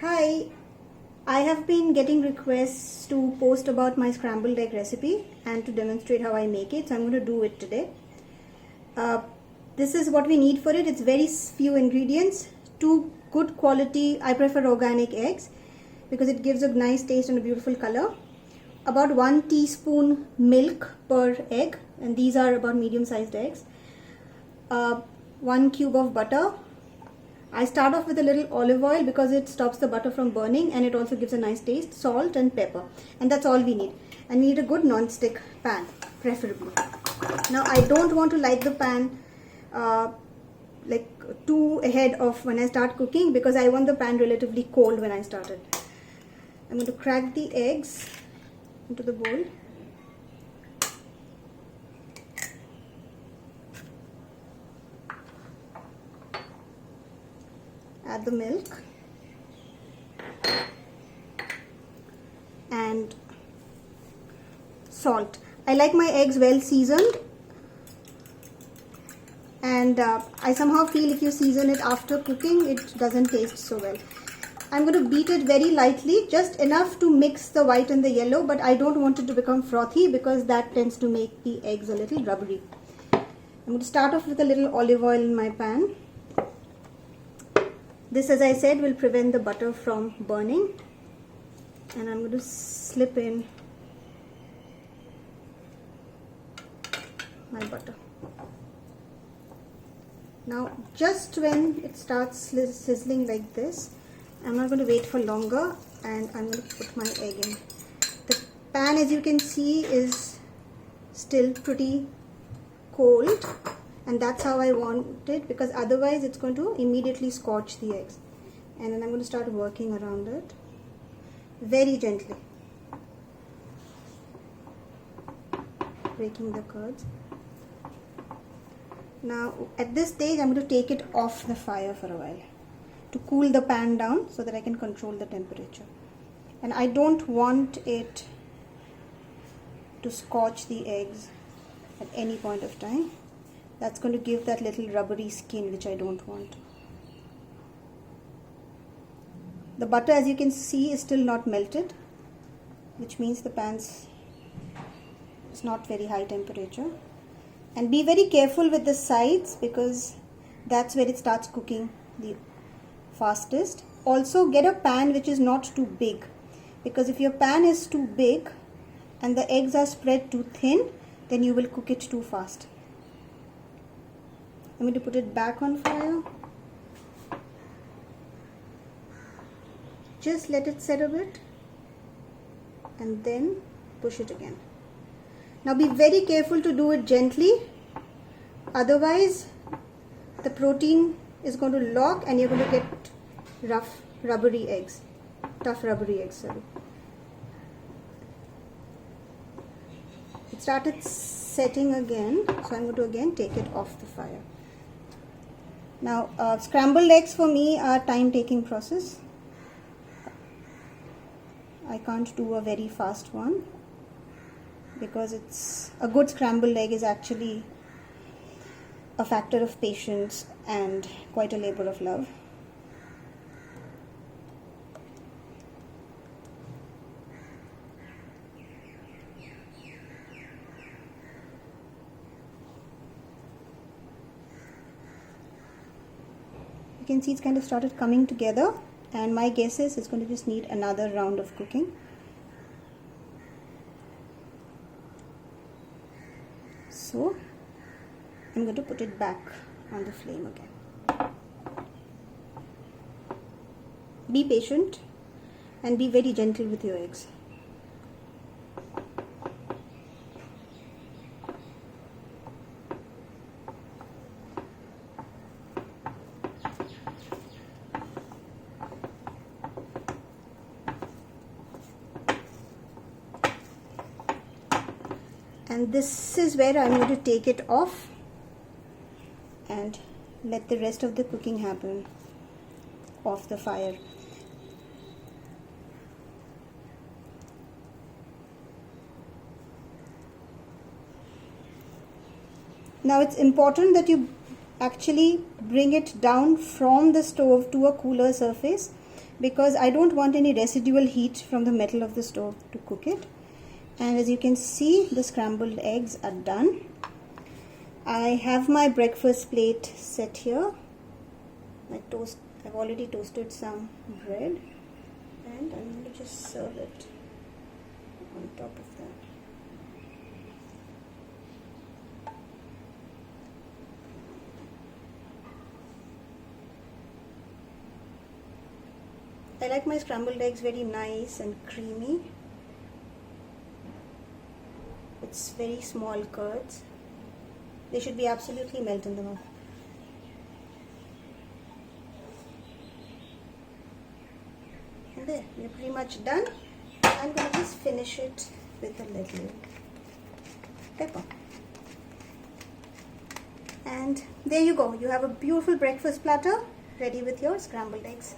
Hi, I have been getting requests to post about my scrambled egg recipe and to demonstrate how I make it, so I'm going to do it today. This is what we need for it. It's very few ingredients, 2 good quality, I prefer organic eggs because it gives a nice taste and a beautiful color. About 1 teaspoon milk per egg, and these are about medium sized eggs. 1 cube of butter. I start off with a little olive oil because it stops the butter from burning and it also gives a nice taste. Salt and pepper, and that's all we need. And we need a good non-stick pan, preferably. Now I don't want to light the pan like too ahead of when I start cooking because I want the pan relatively cold when I start it. I'm going to crack the eggs into the bowl. Add the milk and salt. I like my eggs well seasoned, and I somehow feel if you season it after cooking it doesn't taste so well. I'm going to beat it very lightly, just enough to mix the white and the yellow, but I don't want it to become frothy because that tends to make the eggs a little rubbery. I'm going to start off with a little olive oil in my pan. This, as I said, will prevent the butter from burning, and I'm going to slip in my butter. Now just when it starts sizzling like this, I'm not going to wait for longer and I'm going to put my egg in. The pan, as you can see, is still pretty cold, and that's how I want it because otherwise it's going to immediately scorch the eggs. And then I'm going to start working around it very gently, breaking the curds. Now at this stage I'm going to take it off the fire for a while to cool the pan down so that I can control the temperature. And I don't want it to scorch the eggs at any point of time. That's going to give that little rubbery skin which I don't want. The butter, as you can see, is still not melted, which means the pan's is not very high temperature. And be very careful with the sides because that's where it starts cooking the fastest. Also get a pan which is not too big, because if your pan is too big and the eggs are spread too thin, then you will cook it too fast. I'm going to put it back on fire. Just let it set a bit and then push it again. Now be very careful to do it gently, otherwise the protein is going to lock and you're going to get tough rubbery eggs. It started setting again, so I'm going to again take it off the fire. Now scrambled eggs for me are time-taking process. I can't do a very fast one because it's a good scrambled egg is actually a factor of patience and quite a labor of love. You can see it's kind of started coming together, and my guess is it's going to just need another round of cooking. So I'm going to put it back on the flame again. Be patient and be very gentle with your eggs. And this is where I'm going to take it off and let the rest of the cooking happen off the fire. Now it's important that you actually bring it down from the stove to a cooler surface because I don't want any residual heat from the metal of the stove to cook it. And as you can see, the scrambled eggs are done. I have my breakfast plate set here. I've already toasted some bread, and I'm going to just serve it on top of that. I like my scrambled eggs very nice and creamy. It's very small curds. They should be absolutely melt in the mouth. And there, we're pretty much done. I'm going to just finish it with a little pepper. And there you go. You have a beautiful breakfast platter ready with your scrambled eggs.